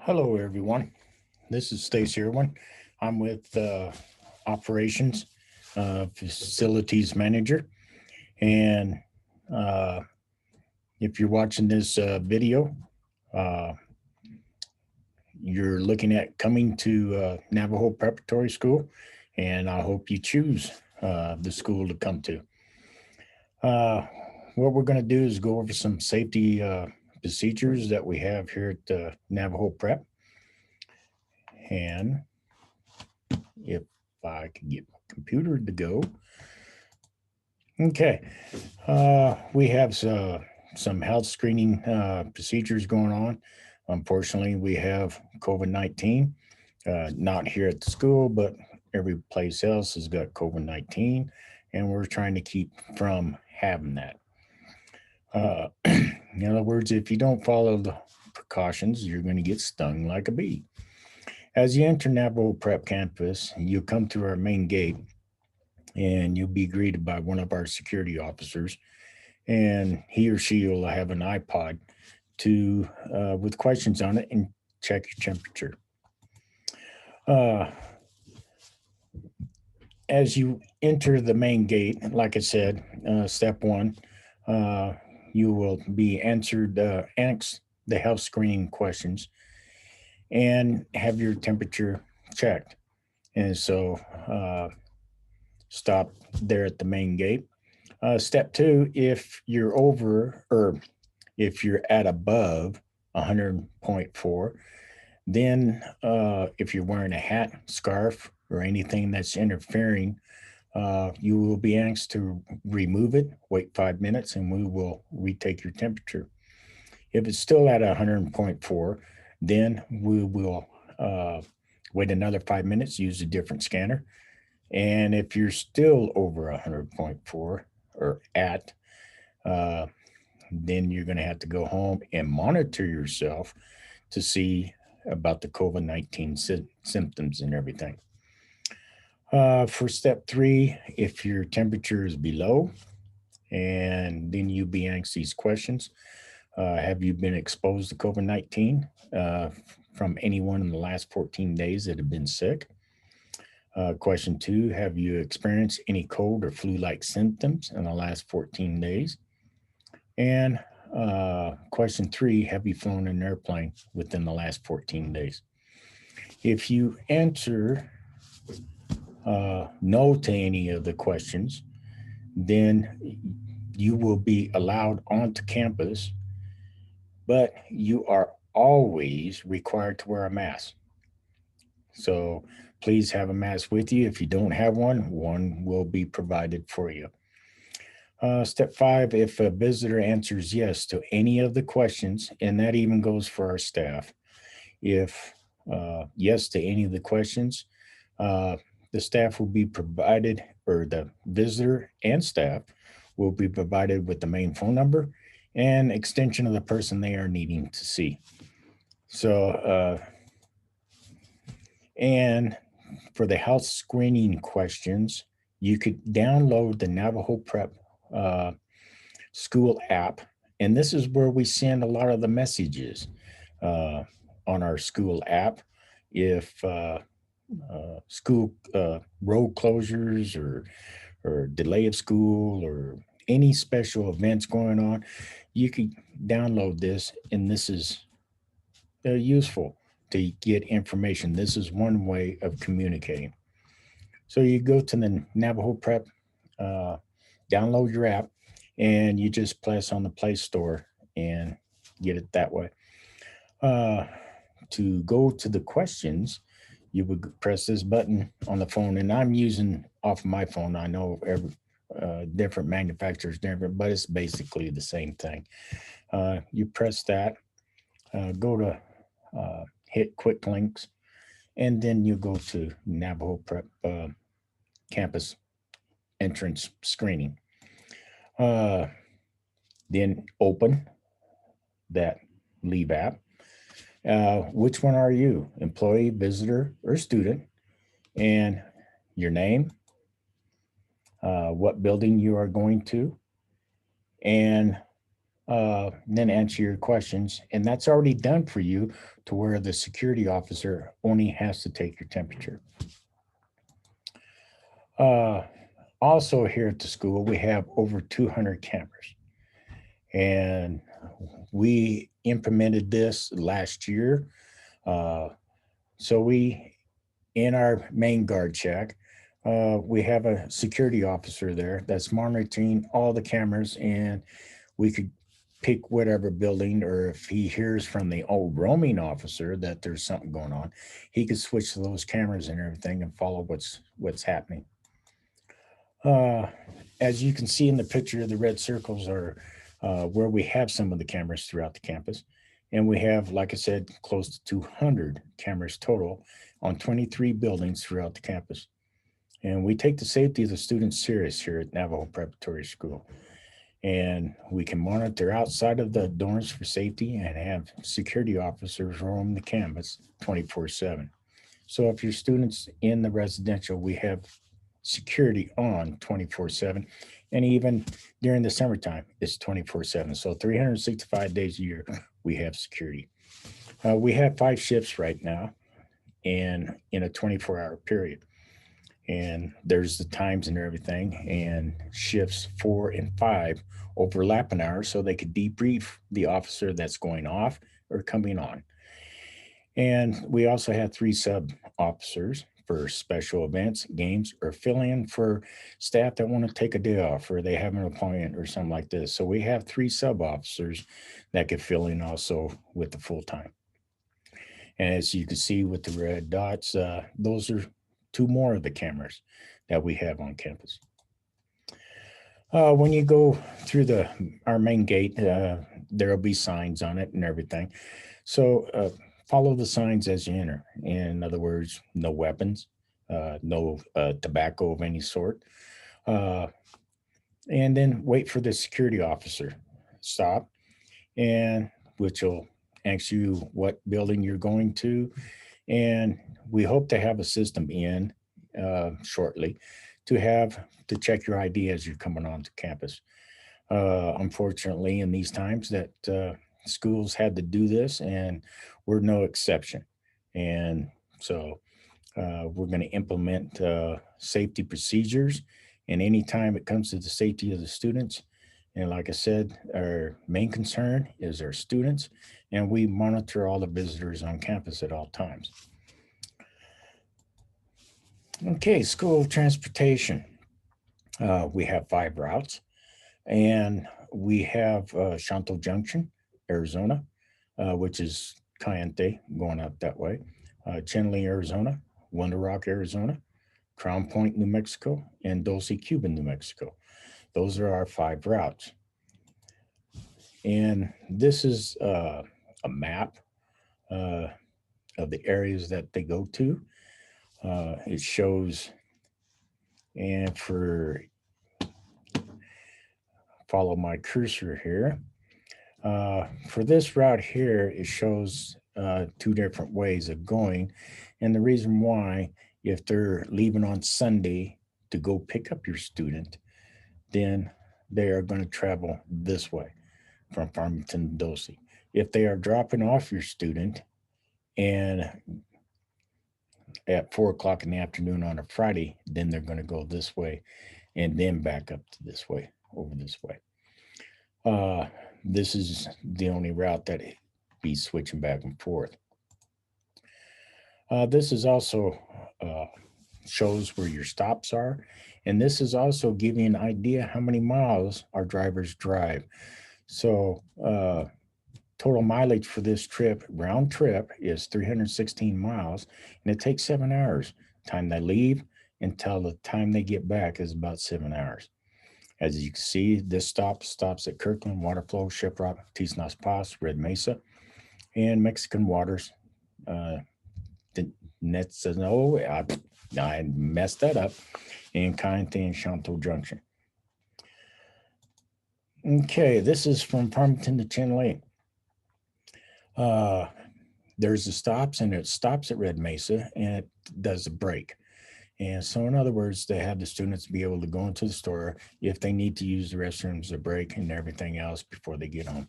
Hello, everyone. This is Stacy Irwin. I'm with Operations Facilities Manager. And uh, if you're watching this video, uh, you're looking at coming to Navajo Preparatory School, and I hope you choose the school to come to. Uh, what we're going to do is go over some safety procedures that we have here at Navajo Prep. And if I can get my computer to go. Okay. We have some health screening procedures going on. Unfortunately, we have COVID-19, not here at the school, but every place else has got COVID-19, and we're trying to keep from having that. In other words, if you don't follow the precautions, you're going to get stung like a bee. As you enter Navajo Prep campus, you come through our main gate and you'll be greeted by one of our security officers, and he or she will have an iPod to with questions on it and check your temperature. Uh, as you enter the main gate, like I said, step one, uh, you will be asked the health screening questions and have your temperature checked. And so stop there at the main gate. Step two, if you're over or if you're at above 100.4, then if you're wearing a hat, scarf, or anything that's interfering, you will be asked to remove it, wait 5 minutes, and we will retake your temperature. If it's still at 100.4, then we will wait another 5 minutes, use a different scanner. And if you're still over 100.4 or at, uh, then you're going to have to go home and monitor yourself to see about the COVID-19 symptoms and everything. For step three, if your temperature is below, and then you'll be asked these questions. Have you been exposed to COVID-19 from anyone in the last 14 days that have been sick? Question two, have you experienced any cold or flu-like symptoms in the last 14 days? And question three, have you flown an airplane within the last 14 days? If you answer no to any of the questions, then you will be allowed onto campus, but you are always required to wear a mask. So please have a mask with you. If you don't have one, one will be provided for you. Step five, if a visitor answers yes to any of the questions, and that even goes for our staff, if yes to any of the questions, the staff will be provided, or the visitor and staff will be provided with the main phone number and extension of the person they are needing to see. So, and for the health screening questions, you could download the Navajo Prep uh, school app, and this is where we send a lot of the messages uh, on our school app. If school road closures or delay of school or any special events going on, you could download this, and this is useful to get information. This is one way of communicating. So you go to the Navajo Prep, uh, download your app, and you just press on the Play Store and get it that way. Uh, to go to the questions, you would press this button on the phone, and I'm using off of my phone. I know every different manufacturers different, but it's basically the same thing. You press that, go to hit quick links, and then you go to Navajo Prep campus entrance screening. Uh, then open that Leave app. Which one are you, employee, visitor, or student? And your name, what building you are going to, and then answer your questions. And that's already done for you to where the security officer only has to take your temperature. Also here at the school, we have over 200 cameras. And we implemented this last year. So in our main guard shack, we have a security officer there that's monitoring all the cameras, and we could pick whatever building, or if he hears from the old roaming officer that there's something going on, he could switch to those cameras and everything and follow what's happening. As you can see in the picture, the red circles are where we have some of the cameras throughout the campus. And we have, like I said, close to 200 cameras total on 23 buildings throughout the campus. And we take the safety of the students serious here at Navajo Preparatory School. And we can monitor outside of the dorms for safety and have security officers roam the campus 24/7. So if your students in the residential, we have security on 24/7. And even during the summertime, it's 24/7. So 365 days a year, we have security. We have 5 shifts right now and in a 24-hour period. And there's the times and everything, and shifts 4 and 5 overlap an hour so they could debrief the officer that's going off or coming on. And we also have 3 sub officers for special events, games, or fill in for staff that want to take a day off or they have an appointment or something like this. So we have 3 sub officers that could fill in also with the full time. And as you can see with the red dots, those are 2 more of the cameras that we have on campus. When you go through our main gate, there'll be signs on it and everything. So follow the signs as you enter. In other words, no weapons, no tobacco of any sort. And then wait for the security officer. Stop, and which will ask you what building you're going to. And we hope to have a system in shortly to check your ID as you're coming onto campus. Unfortunately, in these times that schools had to do this, and we're no exception. And so we're going to implement safety procedures. And anytime it comes to the safety of the students, and like I said, our main concern is our students, and we monitor all the visitors on campus at all times. Okay, school transportation. We have 5 routes, and we have Shanto Junction, Arizona, which is Cayente, going up that way, Chinle, Arizona, Wonder Rock, Arizona, Crown Point, New Mexico, and Dulce, Cuba, New Mexico. Those are our 5 routes. And this is a map of the areas that they go to. It shows, and follow my cursor here. For this route here, it shows 2 different ways of going. And the reason why, if they're leaving on Sunday to go pick up your student, then they are going to travel this way from Farmington to Dulce. If they are dropping off your student and at 4 o'clock in the afternoon on a Friday, then they're going to go this way and then back up to this way, over this way. This is the only route that be switching back and forth. This is also shows where your stops are. And this is also giving an idea how many miles our drivers drive. So total mileage for this trip, round trip, is 316 miles, and it takes 7 hours. Time they leave until the time they get back is about 7 hours. As you can see, this stops at Kirkland, Waterflow, Shiprock, Tisnas Pass, Red Mesa, and Mexican Waters. I messed that up, in Cayente and Shanto Junction. Okay, this is from Farmington to Chinle. There's the stops, and it stops at Red Mesa, and it does a break. And so in other words, they have the students be able to go into the store if they need to use the restrooms, a break, and everything else before they get home.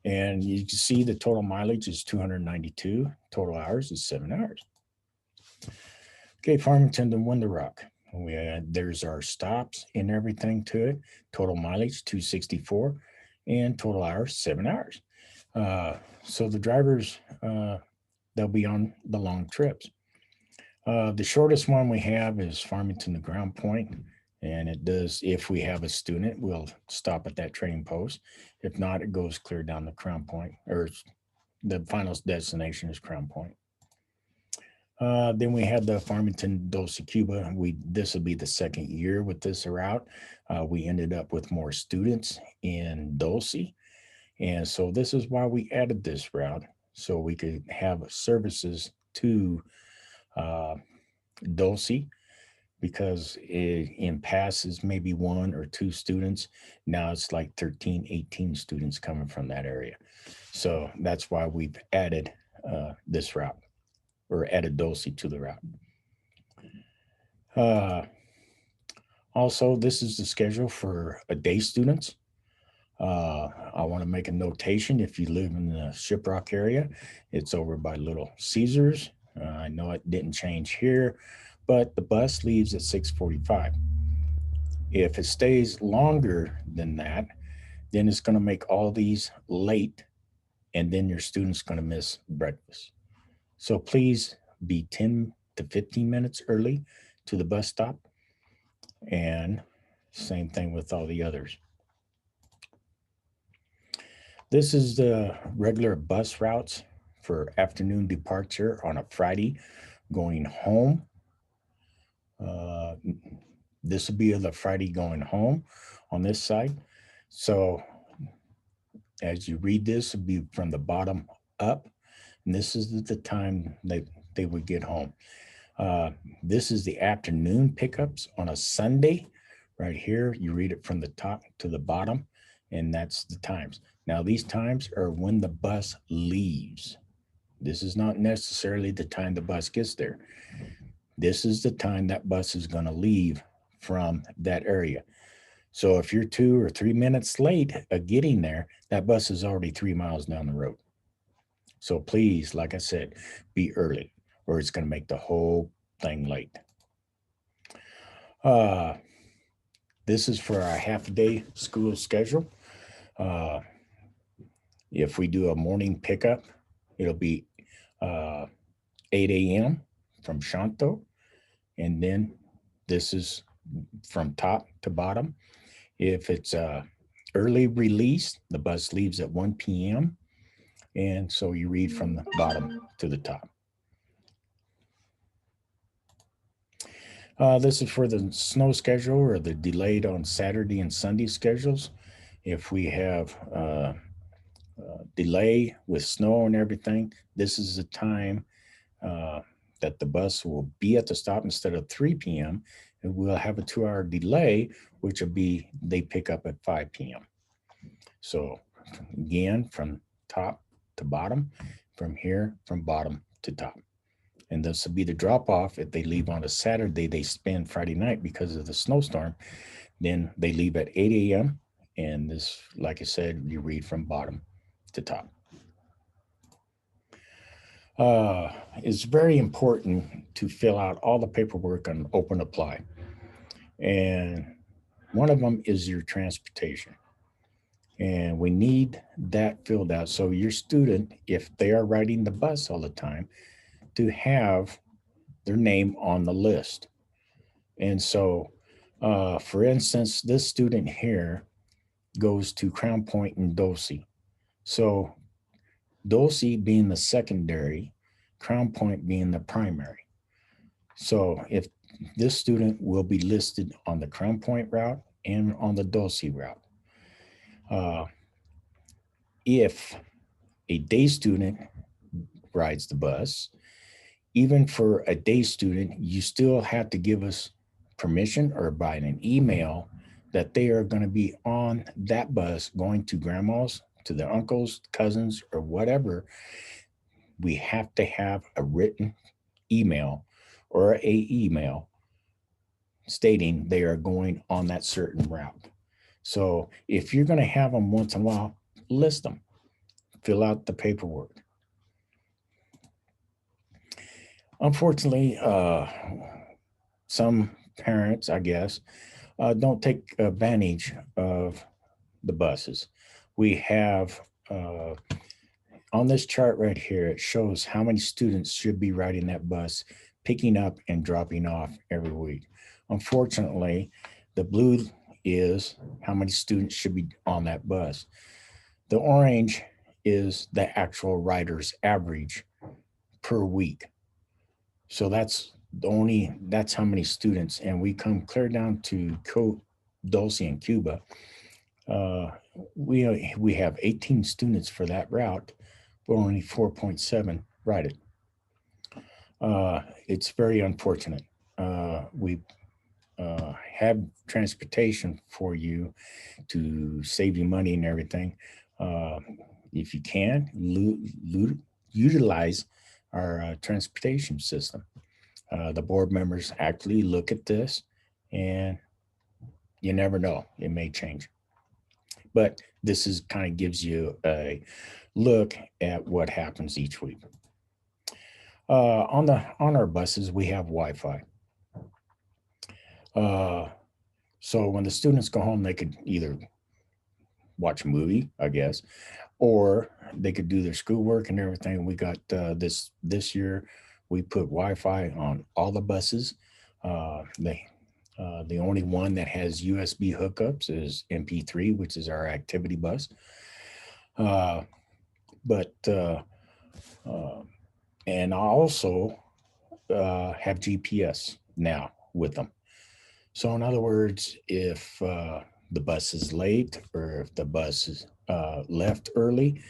And you can see the total mileage is 292. Total hours is 7 hours. Okay, Farmington to Window Rock. There's our stops and everything to it. Total mileage 264, and total hours 7 hours. So the drivers, they'll be on the long trips. The shortest one we have is Farmington to Ground Point, and it does, if we have a student, we'll stop at that trading post. If not, it goes clear down the Crown Point, or the final destination is Crown Point. Then we had the Farmington Dulce Cuba. This will be the second year with this route. We ended up with more students in Dulce, and so this is why we added this route, so we could have services to Dulce, because in passes maybe 1 or 2 students. Now it's like 13, 18 students coming from that area. So that's why we've added this route, or added Dulce to the route. Also, this is the schedule for a day students. I want to make a notation. If you live in the Shiprock area, it's over by Little Caesars. I know it didn't change here, but the bus leaves at 6:45. If it stays longer than that, then it's going to make all these late, and then your student's going to miss breakfast. So please be 10 to 15 minutes early to the bus stop, and same thing with all the others. This is the regular bus routes for afternoon departure on a Friday going home. This will be the Friday going home on this side. So as you read this, it'll be from the bottom up, and this is the time they would get home. This is the afternoon pickups on a Sunday. Right here, you read it from the top to the bottom, and that's the times. Now, these times are when the bus leaves. This is not necessarily the time the bus gets there. This is the time that bus is going to leave from that area. So if you're 2 or 3 minutes late getting there, that bus is already 3 miles down the road. So please, like I said, be early, or it's going to make the whole thing late. This is for our half-day school schedule. If we do a morning pickup, it'll be 8 a.m. from Shanto, and then this is from top to bottom. If it's early release, the bus leaves at 1 p.m., and so you read from the bottom to the top. This is for the snow schedule, or the delayed on Saturday and Sunday schedules. If we have delay with snow and everything, this is the time that the bus will be at the stop instead of 3 p.m. And we'll have a 2-hour delay, which will be they pick up at 5 p.m. So again, from top to bottom, from here, from bottom to top. And this will be the drop off. If they leave on a Saturday, they spend Friday night because of the snowstorm. Then they leave at 8 a.m. And this, like I said, you read from bottom to top. It's very important to fill out all the paperwork on Open Apply. And one of them is your transportation. And we need that filled out. So your student, if they are riding the bus all the time, to have their name on the list. And so, for instance, this student here goes to Crown Point in Dulce. So Dulce being the secondary, Crown Point being the primary. So if this student will be listed on the Crown Point route and on the Dulce route. If a day student rides the bus, even for a day student, you still have to give us permission or by an email that they are going to be on that bus going to grandma's, to their uncles, cousins, or whatever. We have to have a written email or a email stating they are going on that certain route. So if you're going to have them once in a while, list them, fill out the paperwork. Unfortunately, some parents, I guess, don't take advantage of the buses. We have on this chart right here, it shows how many students should be riding that bus, picking up and dropping off every week. Unfortunately, the blue is how many students should be on that bus. The orange is the actual rider's average per week. So that's how many students. And we come clear down to Dulce and Cuba. We have 18 students for that route, but only 4.7 ride it. It's very unfortunate. We have transportation for you to save you money and everything. If you can, utilize our transportation system. The board members actually look at this, and you never know, it may change. But this is kind of gives you a look at what happens each week. On our buses, we have Wi-Fi. So when the students go home, they could either watch a movie, I guess, or they could do their schoolwork and everything. We got this year. We put Wi-Fi on all the buses. The only one that has USB hookups is MP3, which is our activity bus. And I also have GPS now with them. So in other words, if the bus is late or if the bus is left early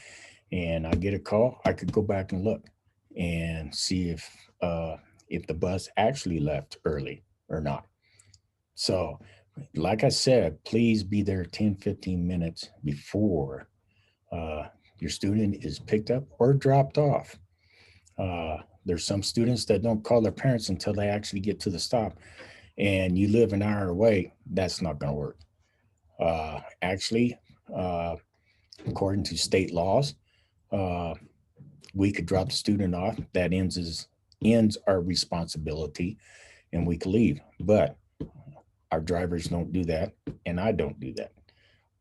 and I get a call, I could go back and look and see if the bus actually left early or not. So like I said, please be there 10, 15 minutes before your student is picked up or dropped off. There's some students that don't call their parents until they actually get to the stop, and you live an hour away. That's not going to work. Actually, according to state laws, we could drop the student off. That ends our responsibility, and we could leave. But our drivers don't do that, and I don't do that.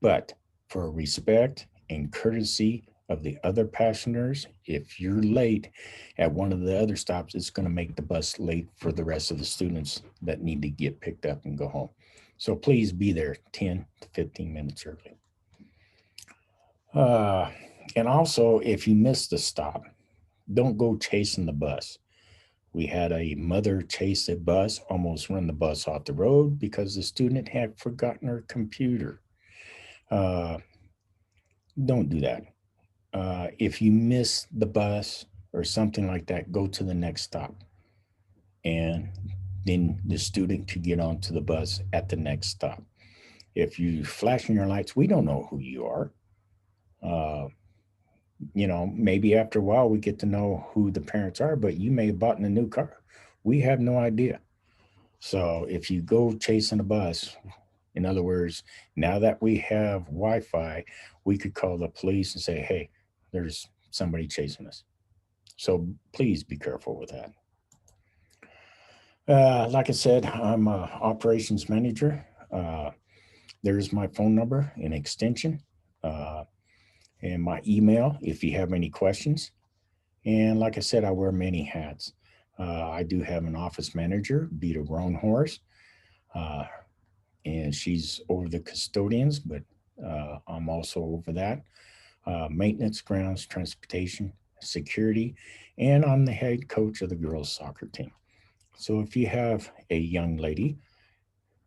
But for respect and courtesy of the other passengers, if you're late at one of the other stops, it's going to make the bus late for the rest of the students that need to get picked up and go home. So please be there 10 to 15 minutes early. And also, if you miss the stop, don't go chasing the bus. We had a mother chase a bus, almost run the bus off the road because the student had forgotten her computer. Don't do that. If you miss the bus or something like that, go to the next stop. And then the student could get onto the bus at the next stop. If you flashing your lights, we don't know who you are. Maybe after a while we get to know who the parents are, but you may have bought a new car. We have no idea. So if you go chasing a bus, in other words, now that we have Wi-Fi, we could call the police and say, hey, there's somebody chasing us. So please be careful with that. Like I said, I'm an operations manager. There's my phone number and extension. And my email if you have any questions. And like I said, I wear many hats. I do have an office manager, Beta Roanhorse, and she's over the custodians, but I'm also over that. Maintenance, grounds, transportation, security, and I'm the head coach of the girls soccer team. So if you have a young lady,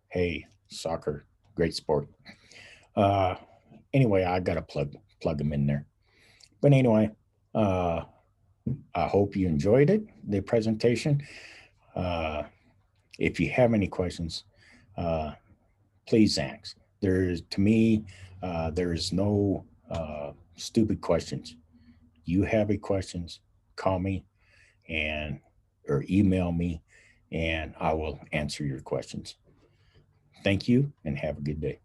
hey, soccer, great sport. Anyway, I got to plug them in there. But anyway, I hope you enjoyed it, the presentation. If you have any questions, please ask. To me, there is no stupid questions. You have any questions, call me or email me, and I will answer your questions. Thank you and have a good day.